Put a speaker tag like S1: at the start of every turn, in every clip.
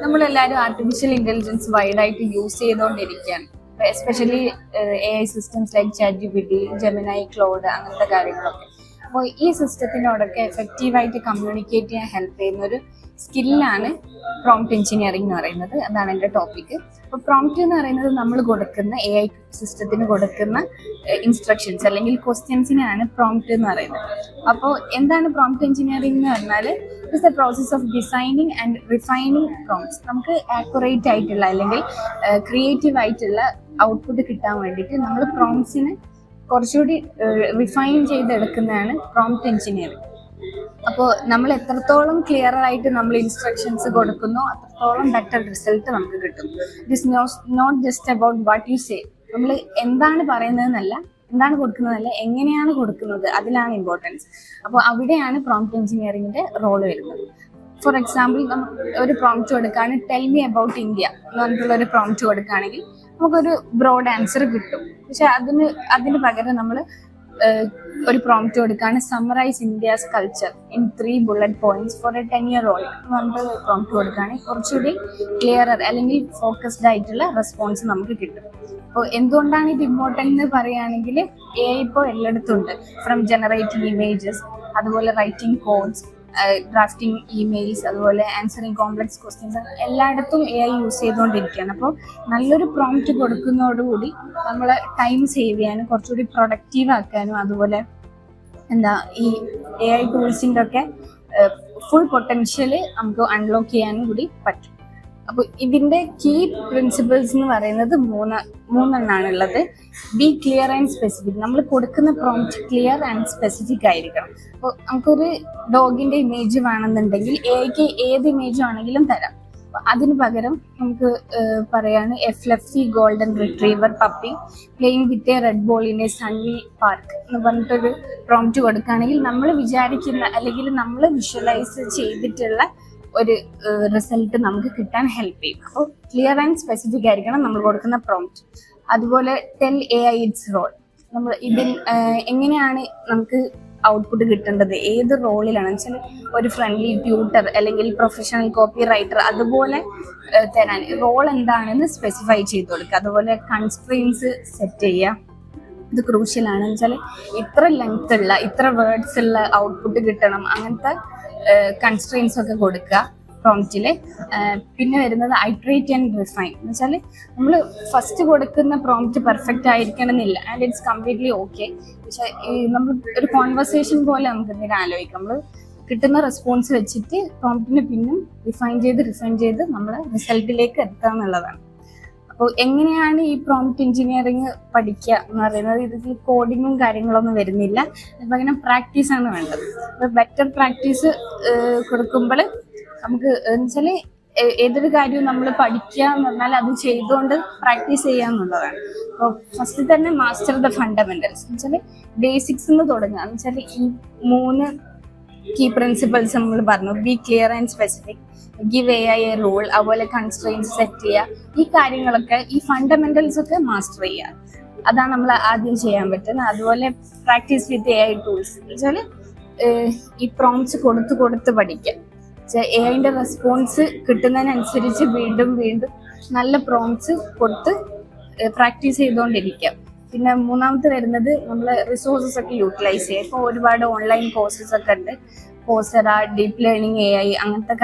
S1: നമ്മളെല്ലാവരും artificial intelligence വൈഡായിട്ട് use ചെയ്തുകൊണ്ടിരിക്കുകയാണ്. Especially AI systems like ChatGPT, Gemini, Claude അങ്ങനത്തെ കാര്യങ്ങളൊക്കെ. അപ്പോൾ ഈ സിസ്റ്റത്തിനോടൊക്കെ എഫക്റ്റീവായിട്ട് കമ്മ്യൂണിക്കേറ്റ് ചെയ്യാൻ ഹെൽപ്പ് ചെയ്യുന്ന ഒരു സ്കില്ലാണ് പ്രോംപ്റ്റ് എഞ്ചിനീയറിംഗ് എന്ന് പറയുന്നത്. അതാണ് എൻ്റെ ടോപ്പിക്ക്. അപ്പോൾ പ്രോംപ്റ്റ് എന്ന് പറയുന്നത് നമ്മൾ കൊടുക്കുന്ന AI സിസ്റ്റത്തിന് കൊടുക്കുന്ന ഇൻസ്ട്രക്ഷൻസ് അല്ലെങ്കിൽ ക്വസ്റ്റ്യൻസിനെയാണ് പ്രോംപ്റ്റ് എന്ന് പറയുന്നത്. അപ്പോൾ എന്താണ് പ്രോംപ്റ്റ് എഞ്ചിനീയറിംഗ് എന്ന് പറഞ്ഞാൽ it's the process of designing and refining prompts. നമുക്ക് ആക്യുറേറ്റ് ആയിട്ടുള്ള അല്ലെങ്കിൽ ക്രിയേറ്റീവ് ആയിട്ടുള്ള ഔട്ട്പുട്ട് കിട്ടാൻ വേണ്ടിയിട്ട് നമ്മൾ പ്രോംപ്റ്റ്സിനെ കുറച്ചുകൂടി റിഫൈൻ ചെയ്തെടുക്കുന്നതാണ് പ്രോംപ്റ്റ് എഞ്ചിനീയറിംഗ്. അപ്പോൾ നമ്മൾ എത്രത്തോളം ക്ലിയർ ആയിട്ട് നമ്മൾ ഇൻസ്ട്രക്ഷൻസ് കൊടുക്കുന്നോ അത്രത്തോളം ബെറ്റർ റിസൾട്ട് നമുക്ക് കിട്ടും. It is not just about what you say. നമ്മൾ എന്താണ് പറയുന്നതെന്നല്ല, എന്താണ് കൊടുക്കുന്നതല്ല, എങ്ങനെയാണ് കൊടുക്കുന്നത്, അതിലാണ് ഇമ്പോർട്ടൻസ്. അപ്പോൾ അവിടെയാണ് പ്രോംപ്റ്റ് എഞ്ചിനീയറിംഗിന്റെ റോൾ വരുന്നത്. ഫോർ എക്സാമ്പിൾ, ഒരു പ്രോംപ്റ്റ് കൊടുക്കുകയാണ്, ടെൽ മീ അബൌട്ട് ഇന്ത്യ എന്ന് പറഞ്ഞിട്ടുള്ള ഒരു പ്രോംപ്റ്റ് കൊടുക്കുകയാണെങ്കിൽ നമുക്കൊരു ബ്രോഡ് ആൻസർ കിട്ടും. പക്ഷെ അതിന് പകരം നമ്മൾ ഒരു പ്രോംപ്റ്റ് കൊടുക്കുകയാണ്, summarise India's culture in 3 bullet points for a 10-year-old എന്ന് പറഞ്ഞിട്ട് പ്രോംപ്റ്റ് കൊടുക്കുകയാണെങ്കിൽ കുറച്ചുകൂടി ക്ലിയറർ അല്ലെങ്കിൽ ഫോക്കസ്ഡ് ആയിട്ടുള്ള റെസ്പോൺസ് നമുക്ക് കിട്ടും. അപ്പോൾ എന്തുകൊണ്ടാണ് ഇത് ഇമ്പോർട്ടൻ്റ് എന്ന് പറയുകയാണെങ്കിൽ AI ഇപ്പോൾ എല്ലായിടത്തും ഉണ്ട്. ഫ്രം ജനറേറ്റിംഗ് ഇമേജസ്, അതുപോലെ റൈറ്റിംഗ് കോഡ്സ്, ഡ്രാഫ്റ്റിംഗ് ഇമെയിൽസ്, അതുപോലെ ആൻസറിങ് കോംപ്ലക്സ് ക്വസ്റ്റ്യൻസ്, എല്ലായിടത്തും AI യൂസ് ചെയ്തുകൊണ്ടിരിക്കുകയാണ്. അപ്പോൾ നല്ലൊരു പ്രോംപ്റ്റ് കൊടുക്കുന്നതോടുകൂടി നമ്മളെ ടൈം സേവ് ചെയ്യാനും കുറച്ചുകൂടി പ്രൊഡക്റ്റീവ് ആക്കാനും അതുപോലെ ഈ AI ടൂൾസിൻ്റെ ഒക്കെ ഫുൾ പൊട്ടൻഷ്യൽ നമുക്ക് അൺലോക്ക് ചെയ്യാനും കൂടി പറ്റും. അപ്പോൾ ഇതിൻ്റെ കീ പ്രിൻസിപ്പിൾസ് എന്ന് പറയുന്നത് മൂന്നെണ്ണമാണ് ഉള്ളത്. B clear and specific. നമ്മൾ കൊടുക്കുന്ന പ്രോംപ്റ്റ് ക്ലിയർ ആൻഡ് സ്പെസിഫിക് ആയിരിക്കണം. അപ്പോൾ നമുക്കൊരു ഡോഗിൻ്റെ ഇമേജ് വേണമെന്നുണ്ടെങ്കിൽ AIക്ക് ഏത് ഇമേജ് ആണെങ്കിലും തരാം. അതിന് പകരം നമുക്ക് പറയാണ് A fluffy golden retriever puppy playing with a red ball in A Sunny park എന്ന് പറഞ്ഞിട്ടൊരു പ്രോംപ്റ്റ് കൊടുക്കുകയാണെങ്കിൽ നമ്മൾ വിചാരിക്കുന്ന അല്ലെങ്കിൽ നമ്മൾ വിഷ്വലൈസ് ചെയ്തിട്ടുള്ള ഒരു റിസൾട്ട് നമുക്ക് കിട്ടാൻ ഹെൽപ്പ് ചെയ്യും. അപ്പോൾ ക്ലിയർ ആൻഡ് സ്പെസിഫിക് ആയിരിക്കണം നമ്മൾ കൊടുക്കുന്ന പ്രോംപ്റ്റ്. അതുപോലെ ടെൽ AI ഇറ്റ്സ് റോൾ. നമ്മൾ എങ്ങനെയാണ് നമുക്ക് ഔട്ട്പുട്ട് കിട്ടേണ്ടത്, ഏത് റോളിലാണെന്ന് വെച്ചാൽ ഒരു ഫ്രണ്ട്ലി ട്യൂട്ടർ അല്ലെങ്കിൽ പ്രൊഫഷണൽ കോപ്പി റൈറ്റർ അതുപോലെ തരാൻ റോൾ എന്താണെന്ന് സ്പെസിഫൈ ചെയ്ത് കൊടുക്കുക. അതുപോലെ കൺസ്ട്രെയിൻസ് സെറ്റ് ചെയ്യുക. ഇത് ക്രൂഷ്യലാണ്. വെച്ചാൽ ഇത്ര ലെങ്ത് ഉള്ള ഇത്ര വേർഡ്സ് ഉള്ള ഔട്ട്പുട്ട് കിട്ടണം, അങ്ങനത്തെ കൺസ്ട്രെയിൻസ് ഒക്കെ കൊടുക്കുക പ്രോംപ്റ്റിൽ. പിന്നെ വരുന്നത് ഐട്രേറ്റ് ആൻഡ് റിഫൈൻ എന്ന് വെച്ചാൽ നമ്മൾ ഫസ്റ്റ് കൊടുക്കുന്ന പ്രോംപ്റ്റ് പെർഫെക്റ്റ് ആയിരിക്കണമെന്നില്ല, ആൻഡ് ഇറ്റ്സ് കംപ്ലീറ്റ്ലി ഓക്കെ. പക്ഷെ നമ്മൾ ഒരു കോൺവെർസേഷൻ പോലെ നമുക്ക് എന്തിനാ ആലോചിക്കാം. നമ്മൾ കിട്ടുന്ന റെസ്പോൺസ് വെച്ചിട്ട് പ്രോംപ്റ്റിനെ പിന്നും റിഫൈൻ ചെയ്ത് നമ്മൾ റിസൾട്ടിലേക്ക് എത്തുക എന്നുള്ളതാണ്. അപ്പോൾ എങ്ങനെയാണ് ഈ പ്രോംപ്റ്റ് എഞ്ചിനീയറിംഗ് പഠിക്കുക എന്ന് പറയുന്നത്, ഇതിൽ കോഡിങ്ങും കാര്യങ്ങളൊന്നും വരുന്നില്ല. പകരം പ്രാക്ടീസാണ് വേണ്ടത്. അപ്പോൾ ബെറ്റർ പ്രാക്ടീസ് കൊടുക്കുമ്പോൾ നമുക്ക് എന്ന് വെച്ചാൽ ഏതൊരു കാര്യവും നമ്മൾ പഠിക്കുക എന്ന് പറഞ്ഞാൽ അത് ചെയ്തുകൊണ്ട് പ്രാക്ടീസ് ചെയ്യുക എന്നുള്ളതാണ്. അപ്പോൾ ഫസ്റ്റ് തന്നെ മാസ്റ്റർ ദ ഫണ്ടമെന്റൽസ് എന്ന് വെച്ചാൽ ബേസിക്സ് എന്ന് തുടങ്ങുക. എന്ന് വെച്ചാൽ ഈ 3 കീ പ്രിൻസിപ്പിൾസ് നമ്മൾ പറഞ്ഞു. B clear and specific, give AI A rule, അതുപോലെ കൺസ്ട്രെയിൻസ് സെറ്റ് ചെയ്യുക. ഈ കാര്യങ്ങളൊക്കെ, ഈ ഫണ്ടമെന്റൽസ് ഒക്കെ മാസ്റ്റർ ചെയ്യുക. അതാണ് നമ്മൾ ആദ്യം ചെയ്യാൻ പറ്റുന്നത്. അതുപോലെ പ്രാക്ടീസ് വിത്ത് AI ടൂൾസ് എന്ന് വെച്ചാൽ ഈ പ്രോംപ്റ്റ്സ് കൊടുത്ത് പഠിക്കുക. AIന്റെ റെസ്പോൺസ് കിട്ടുന്നതിനനുസരിച്ച് വീണ്ടും നല്ല പ്രോംപ്റ്റ്സ് കൊടുത്ത് പ്രാക്ടീസ് ചെയ്തുകൊണ്ടിരിക്കുക. പിന്നെ മൂന്നാമത്തെ വരുന്നത് നമ്മൾ റിസോഴ്സസ് ഒക്കെ യൂട്ടിലൈസ് ചെയ്യുക. ഇപ്പോൾ ഒരുപാട് ഓൺലൈൻ കോഴ്സസ് ഒക്കെ ഉണ്ട്. കോഴ്സെറ, ഡീപ്പ് ലേണിംഗ് AI അങ്ങനത്തെ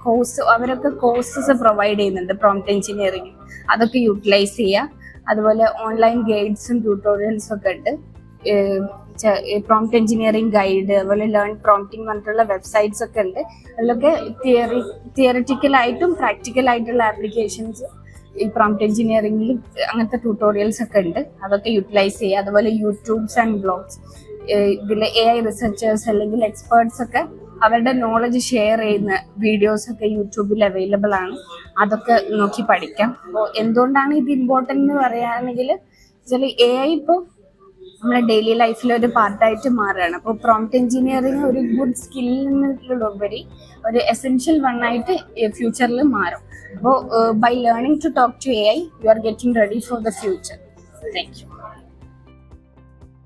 S1: കോഴ്സ്, അവരൊക്കെ കോഴ്സസ് പ്രൊവൈഡ് ചെയ്യുന്നുണ്ട് പ്രോംപ്റ്റ് എഞ്ചിനീയറിംഗ്. അതൊക്കെ യൂട്ടിലൈസ് ചെയ്യുക. അതുപോലെ ഓൺലൈൻ ഗൈഡ്സും ട്യൂട്ടോറിയൽസും ഒക്കെ ഉണ്ട്. പ്രോംപ്റ്റ് എഞ്ചിനീയറിംഗ് ഗൈഡ്, അതുപോലെ ലേൺ പ്രോംപ്റ്റിംഗ് പറഞ്ഞിട്ടുള്ള വെബ്സൈറ്റ്സ് ഒക്കെ ഉണ്ട്. അതിലൊക്കെ തിയറിറ്റിക്കലായിട്ടും പ്രാക്ടിക്കലായിട്ടുള്ള ആപ്ലിക്കേഷൻസ് ഈ പ്രോംപ്റ്റ് എഞ്ചിനീയറിംഗിൽ അങ്ങനത്തെ ട്യൂട്ടോറിയൽസ് ഒക്കെ ഉണ്ട്. അതൊക്കെ യൂട്ടിലൈസ് ചെയ്യുക. അതുപോലെ യൂട്യൂബ്സ് ആൻഡ് ബ്ലോഗ്സ്, ഇതിൽ AI റിസർച്ചേഴ്സ് അല്ലെങ്കിൽ എക്സ്പേർട്സ് ഒക്കെ അവരുടെ നോളജ് ഷെയർ ചെയ്യുന്ന വീഡിയോസ് ഒക്കെ യൂട്യൂബിൽ അവൈലബിൾ ആണ്. അതൊക്കെ നോക്കി പഠിക്കാം. അപ്പോൾ എന്തുകൊണ്ടാണ് ഇത് ഇമ്പോർട്ടൻ്റ് എന്ന് പറയുകയാണെങ്കിൽ AI ഇപ്പോൾ നമ്മുടെ ഡെയിലി ലൈഫിൽ ഒരു പാർട്ടായിട്ട് മാറുകയാണ്. അപ്പോൾ പ്രോംപ്റ്റ് എഞ്ചിനീയറിംഗ് ഒരു ഗുഡ് സ്കില്ലിനുപരി ഒരു എസെൻഷ്യൽ ആയിട്ട് ഫ്യൂച്ചറിൽ മാറും. അപ്പോൾ by learning to talk to AI, you are getting ready for the future. Thank you.